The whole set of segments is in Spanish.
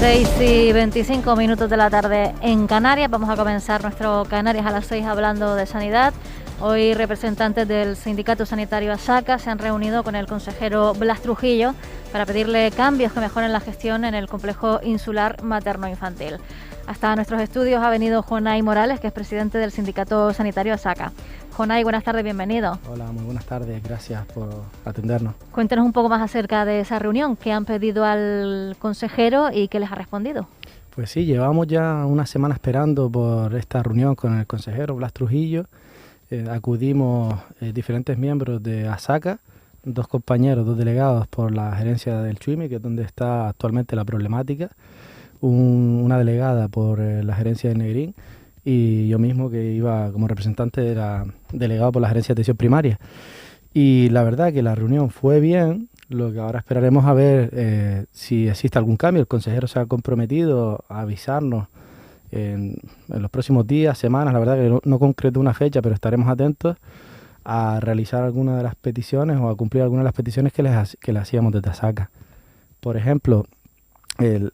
6:25 de la tarde en Canarias. Vamos a comenzar nuestro Canarias a las 6 hablando de sanidad. Hoy representantes del Sindicato Sanitario ASACA se han reunido con el consejero Blas Trujillo para pedirle cambios que mejoren la gestión en el complejo insular materno-infantil. Hasta nuestros estudios ha venido Jonay Morales, que es presidente del Sindicato Sanitario ASACA. Jonay, buenas tardes, bienvenido. Hola, muy buenas tardes, gracias por atendernos. Cuéntenos un poco más acerca de esa reunión, qué han pedido al consejero y qué les ha respondido. Pues sí, llevamos ya una semana esperando por esta reunión con el consejero Blas Trujillo. Acudimos diferentes miembros de ASACA, dos compañeros, dos delegados por la gerencia del CHUIMI, que es donde está actualmente la problemática, una delegada por la gerencia de Negrín, y yo mismo, que iba como representante, era delegado por la gerencia de atención primaria. Y la verdad que la reunión fue bien. Lo que ahora esperaremos a ver si existe algún cambio. El consejero se ha comprometido a avisarnos en los próximos días, semanas. La verdad que no concretó una fecha, pero estaremos atentos a realizar alguna de las peticiones o a cumplir algunas de las peticiones que le hacíamos desde ASACA. Por ejemplo,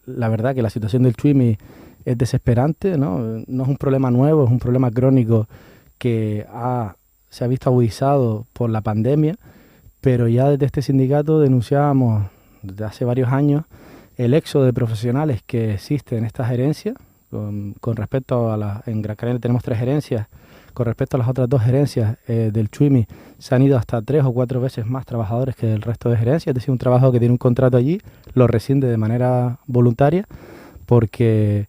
la verdad que la situación del CHUIMI es desesperante, ¿no? No es un problema nuevo, es un problema crónico que se ha visto agudizado por la pandemia, pero ya desde este sindicato denunciábamos desde hace varios años el éxodo de profesionales que existe en esta gerencia. Con respecto en Gran Canaria tenemos 3 gerencias, con respecto a las otras 2 gerencias del CHUIMI se han ido hasta 3 o 4 veces más trabajadores que el resto de gerencias. Es decir, un trabajador que tiene un contrato allí lo rescinde de manera voluntaria, porque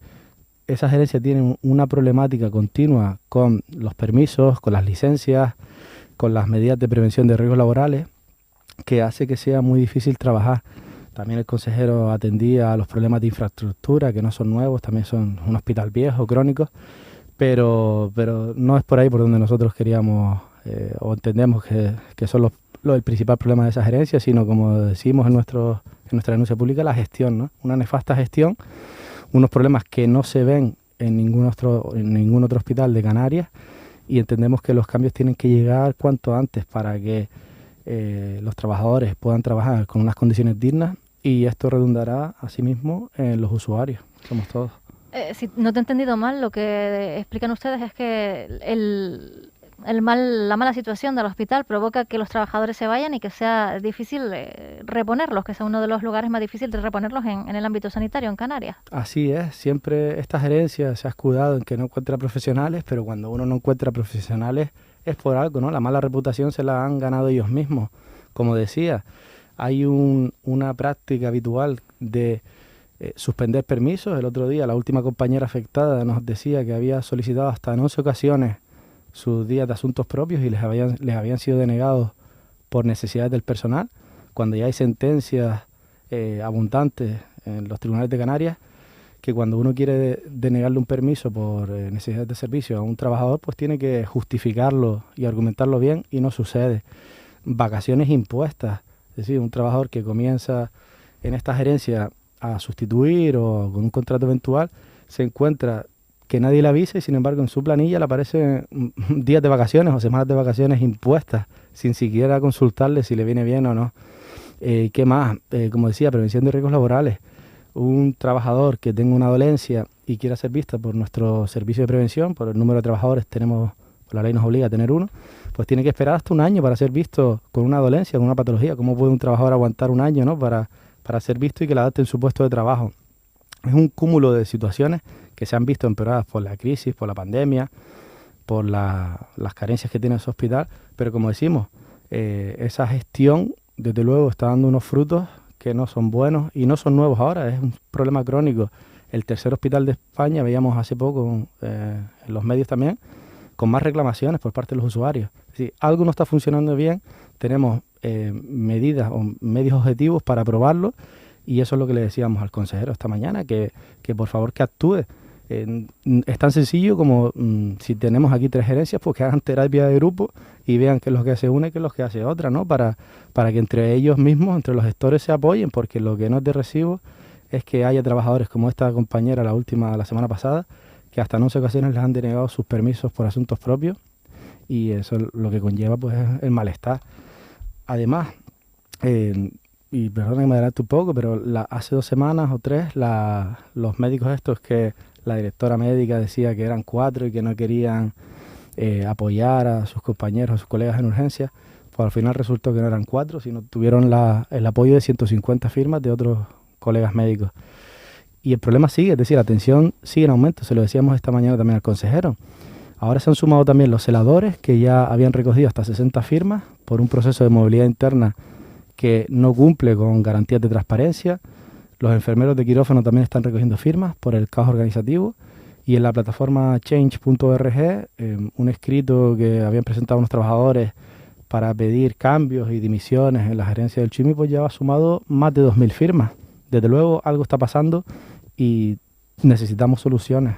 esa gerencia tiene una problemática continua con los permisos, con las licencias, con las medidas de prevención de riesgos laborales, que hace que sea muy difícil trabajar. También el consejero atendía a los problemas de infraestructura, que no son nuevos, también son un hospital viejo, crónico, pero no es por ahí por donde nosotros queríamos o entendemos que son el principal problema de esa gerencia, sino, como decimos en nuestra denuncia pública, la gestión, ¿no? Una nefasta gestión, unos problemas que no se ven en ningún otro hospital de Canarias, y entendemos que los cambios tienen que llegar cuanto antes para que los trabajadores puedan trabajar con unas condiciones dignas, y esto redundará asimismo en los usuarios, somos todos. Si no te he entendido mal, lo que explican ustedes es que la mala situación del hospital provoca que los trabajadores se vayan y que sea difícil reponerlos, que sea uno de los lugares más difíciles de reponerlos en el ámbito sanitario en Canarias. Así es, siempre esta gerencia se ha escudado en que no encuentra profesionales, pero cuando uno no encuentra profesionales es por algo, ¿no? La mala reputación se la han ganado ellos mismos. Como decía, hay una práctica habitual de suspender permisos. El otro día la última compañera afectada nos decía que había solicitado hasta en 11 ocasiones sus días de asuntos propios y les habían sido denegados por necesidades del personal, cuando ya hay sentencias abundantes en los tribunales de Canarias, que cuando uno quiere denegarle un permiso por necesidades de servicio a un trabajador, pues tiene que justificarlo y argumentarlo bien, y no sucede. Vacaciones impuestas, es decir, un trabajador que comienza en esta gerencia a sustituir o con un contrato eventual, se encuentra que nadie le avisa y sin embargo en su planilla le aparecen días de vacaciones o semanas de vacaciones impuestas sin siquiera consultarle si le viene bien o no. ¿Qué más? Como decía, prevención de riesgos laborales. Un trabajador que tenga una dolencia y quiera ser visto por nuestro servicio de prevención, por el número de trabajadores tenemos, por la ley nos obliga a tener uno, pues tiene que esperar hasta un año para ser visto con una dolencia, con una patología. ¿Cómo puede un trabajador aguantar un año, ¿no? para ser visto y que le adapten su puesto de trabajo? Es un cúmulo de situaciones que se han visto empeoradas por la crisis, por la pandemia, por las carencias que tiene ese hospital, pero como decimos, esa gestión desde luego está dando unos frutos que no son buenos y no son nuevos ahora, es un problema crónico. El tercer hospital de España, veíamos hace poco en los medios también, con más reclamaciones por parte de los usuarios. Es decir, algo no está funcionando bien, tenemos medidas o medios objetivos para probarlo, y eso es lo que le decíamos al consejero esta mañana, que por favor que actúe. Es tan sencillo como si tenemos aquí 3 gerencias, pues que hagan terapia de grupo y vean qué es lo que hace una y qué es lo que hace otra, ¿no? Para que entre ellos mismos, entre los gestores, se apoyen, porque lo que no es de recibo es que haya trabajadores como esta compañera, la semana pasada, que hasta en 11 ocasiones les han denegado sus permisos por asuntos propios, y eso lo que conlleva pues es el malestar. Además, y perdón que me adelante un poco, pero hace 2 semanas o 3, los médicos estos que la directora médica decía que eran 4 y que no querían apoyar a sus compañeros, a sus colegas en urgencias, pues al final resultó que no eran 4, sino tuvieron el apoyo de 150 firmas de otros colegas médicos. Y el problema sigue, es decir, la tensión sigue en aumento, se lo decíamos esta mañana también al consejero. Ahora se han sumado también los celadores, que ya habían recogido hasta 60 firmas por un proceso de movilidad interna que no cumple con garantías de transparencia. Los enfermeros de quirófano también están recogiendo firmas por el caos organizativo. Y en la plataforma change.org, un escrito que habían presentado unos trabajadores para pedir cambios y dimisiones en la gerencia del CHUIMI, pues ya ha sumado más de 2.000 firmas. Desde luego algo está pasando y necesitamos soluciones.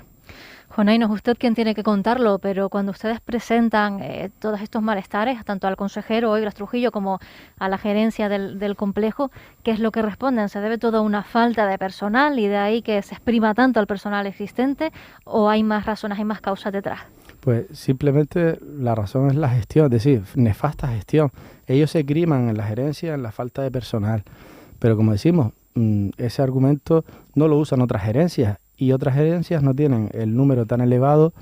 Jonay, no es usted quien tiene que contarlo, pero cuando ustedes presentan todos estos malestares, tanto al consejero hoy Blas Trujillo como a la gerencia del complejo, ¿qué es lo que responden? ¿Se debe todo a una falta de personal y de ahí que se exprima tanto al personal existente o hay más razones, hay más causas detrás? Pues simplemente la razón es la gestión, es decir, nefasta gestión. Ellos se criman en la gerencia, en la falta de personal, pero como decimos, ese argumento no lo usan otras gerencias. Y otras gerencias no tienen el número tan elevado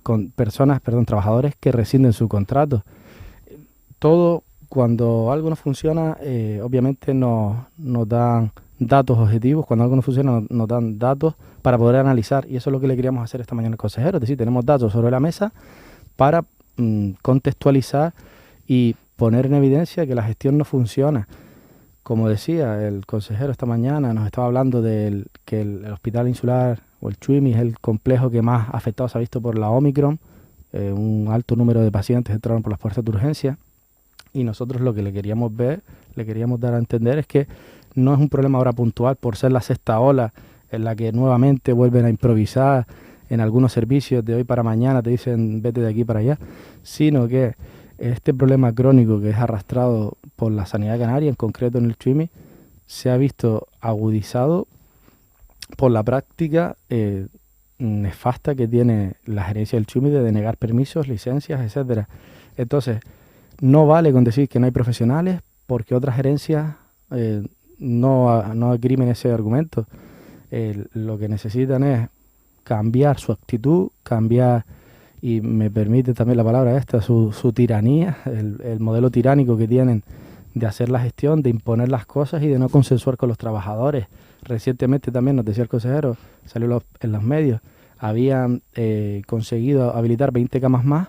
con trabajadores que rescinden su contrato. Todo, cuando algo no funciona, obviamente nos dan datos objetivos. Cuando algo no funciona, nos dan datos para poder analizar. Y eso es lo que le queríamos hacer esta mañana al consejero. Es decir, tenemos datos sobre la mesa para contextualizar y poner en evidencia que la gestión no funciona. Como decía el consejero esta mañana, nos estaba hablando de que el Hospital Insular o el CHUIMI es el complejo que más afectado se ha visto por la Omicron. Un alto número de pacientes entraron por las puertas de urgencia y nosotros lo que le queríamos dar a entender es que no es un problema ahora puntual por ser la sexta ola en la que nuevamente vuelven a improvisar en algunos servicios de hoy para mañana, te dicen vete de aquí para allá, sino que este problema crónico que es arrastrado por la sanidad canaria, en concreto en el CHUIMI, se ha visto agudizado por la práctica nefasta que tiene la gerencia del CHUIMI de denegar permisos, licencias, etcétera. Entonces, no vale con decir que no hay profesionales porque otras gerencias no esgrimen ese argumento. Lo que necesitan es cambiar su actitud, cambiar, y me permite también la palabra esta, su tiranía, el modelo tiránico que tienen de hacer la gestión, de imponer las cosas y de no consensuar con los trabajadores. Recientemente también nos decía el consejero, salió en los medios, habían conseguido habilitar 20 camas más,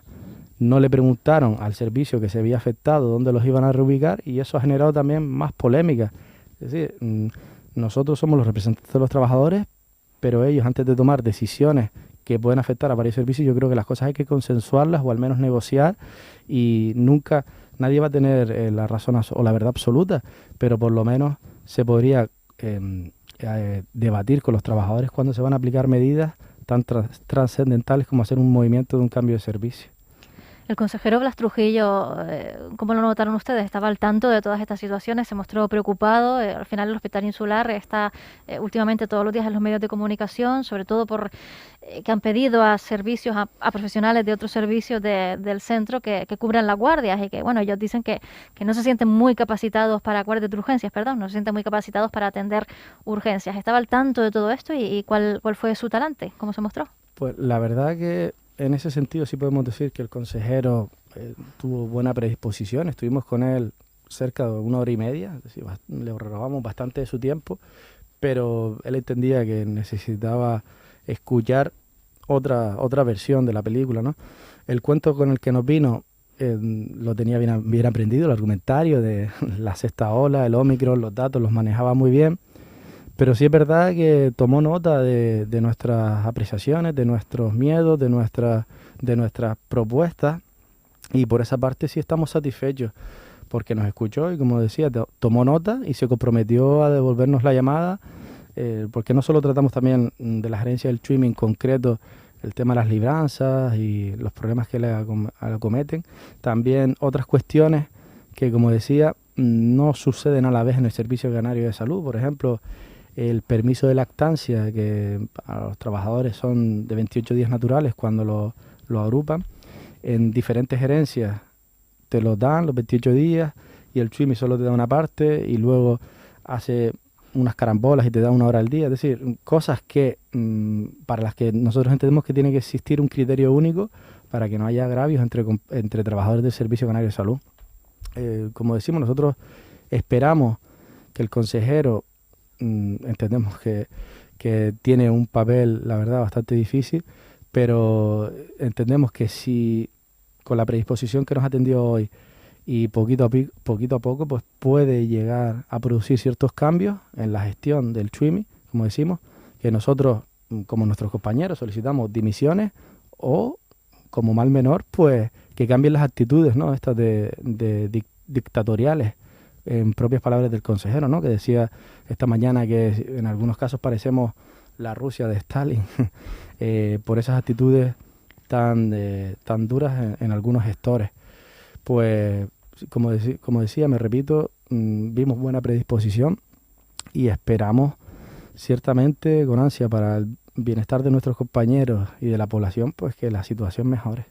no le preguntaron al servicio que se había afectado dónde los iban a reubicar y eso ha generado también más polémica. Es decir, nosotros somos los representantes de los trabajadores, pero ellos antes de tomar decisiones que pueden afectar a varios servicios, yo creo que las cosas hay que consensuarlas o al menos negociar y nunca, nadie va a tener la razón o la verdad absoluta, pero por lo menos se podría debatir con los trabajadores cuando se van a aplicar medidas tan trascendentales como hacer un movimiento de un cambio de servicio. El consejero Blas Trujillo, ¿cómo lo notaron ustedes? ¿Estaba al tanto de todas estas situaciones? ¿Se mostró preocupado? Al final el Hospital Insular está últimamente todos los días en los medios de comunicación, sobre todo por que han pedido a servicios, a profesionales de otros servicios del centro que cubran las guardias y que, bueno, ellos dicen que no se sienten muy capacitados para guardias de urgencias, no se sienten muy capacitados para atender urgencias. ¿Estaba al tanto de todo esto y cuál fue su talante? ¿Cómo se mostró? Pues la verdad que en ese sentido sí podemos decir que el consejero tuvo buena predisposición. Estuvimos con él cerca de 1 hora y media, es decir, le robamos bastante de su tiempo, pero él entendía que necesitaba escuchar otra versión de la película, ¿no? El cuento con el que nos vino lo tenía bien aprendido, el argumentario de la sexta ola, el Omicron, los datos los manejaba muy bien. Pero sí es verdad que tomó nota de nuestras apreciaciones, de nuestros miedos, de nuestras propuestas y por esa parte sí estamos satisfechos porque nos escuchó y como decía, tomó nota y se comprometió a devolvernos la llamada porque no solo tratamos también de la gerencia del CHUIMI en concreto el tema de las libranzas y los problemas que le acometen, también otras cuestiones que como decía no suceden a la vez en el Servicio Canario de Salud, por ejemplo, el permiso de lactancia, que a los trabajadores son de 28 días naturales cuando lo agrupan. En diferentes gerencias te los dan los 28 días y el Chuimi solo te da una parte y luego hace unas carambolas y te da 1 hora al día. Es decir, cosas que para las que nosotros entendemos que tiene que existir un criterio único para que no haya agravios entre trabajadores del Servicio Canario de Salud. Como decimos, nosotros esperamos que el consejero, entendemos que tiene un papel, la verdad, bastante difícil, pero entendemos que si con la predisposición que nos ha atendido hoy y poquito a poco, pues puede llegar a producir ciertos cambios en la gestión del Chuimi, como decimos, que nosotros, como nuestros compañeros, solicitamos dimisiones o, como mal menor, pues que cambien las actitudes, ¿no?, estas dictatoriales, en propias palabras del consejero, ¿no?, que decía esta mañana que en algunos casos parecemos la Rusia de Stalin, por esas actitudes tan duras en algunos gestores. Pues, como decía, me repito, vimos buena predisposición y esperamos ciertamente con ansia para el bienestar de nuestros compañeros y de la población, pues que la situación mejore.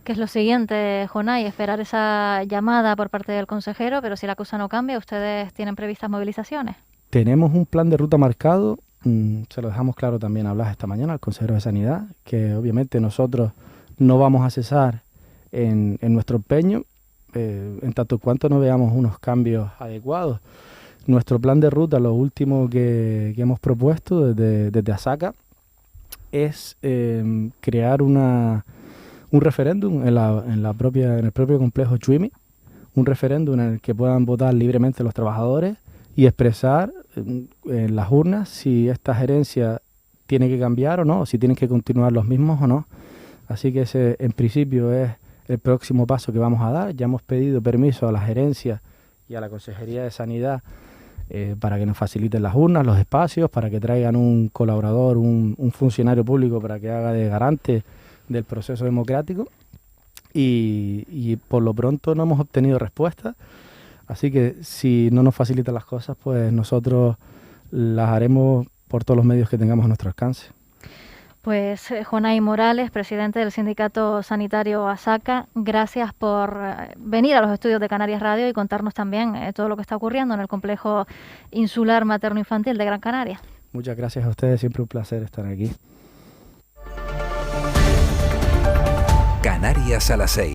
¿Qué es lo siguiente, Jonay? Esperar esa llamada por parte del consejero, pero si la cosa no cambia, ¿ustedes tienen previstas movilizaciones? Tenemos un plan de ruta marcado, se lo dejamos claro también a Blas esta mañana, al consejero de Sanidad, que obviamente nosotros no vamos a cesar en nuestro empeño, en tanto cuanto no veamos unos cambios adecuados. Nuestro plan de ruta, lo último que hemos propuesto desde ASACA, es crear un referéndum en el propio complejo Chuimi, un referéndum en el que puedan votar libremente los trabajadores y expresar en las urnas si esta gerencia tiene que cambiar o no, o si tienen que continuar los mismos o no. Así que ese, en principio, es el próximo paso que vamos a dar. Ya hemos pedido permiso a la gerencia y a la Consejería de Sanidad para que nos faciliten las urnas, los espacios, para que traigan un colaborador, un funcionario público para que haga de garante del proceso democrático. Y por lo pronto no hemos obtenido respuesta. Así que si no nos facilitan las cosas, pues nosotros las haremos por todos los medios que tengamos a nuestro alcance. Pues Jonay Morales, presidente del Sindicato Sanitario ASACA, gracias por venir a los estudios de Canarias Radio y contarnos también todo lo que está ocurriendo en el complejo insular materno-infantil de Gran Canaria. Muchas gracias a ustedes, siempre un placer estar aquí. Canarias a las 6.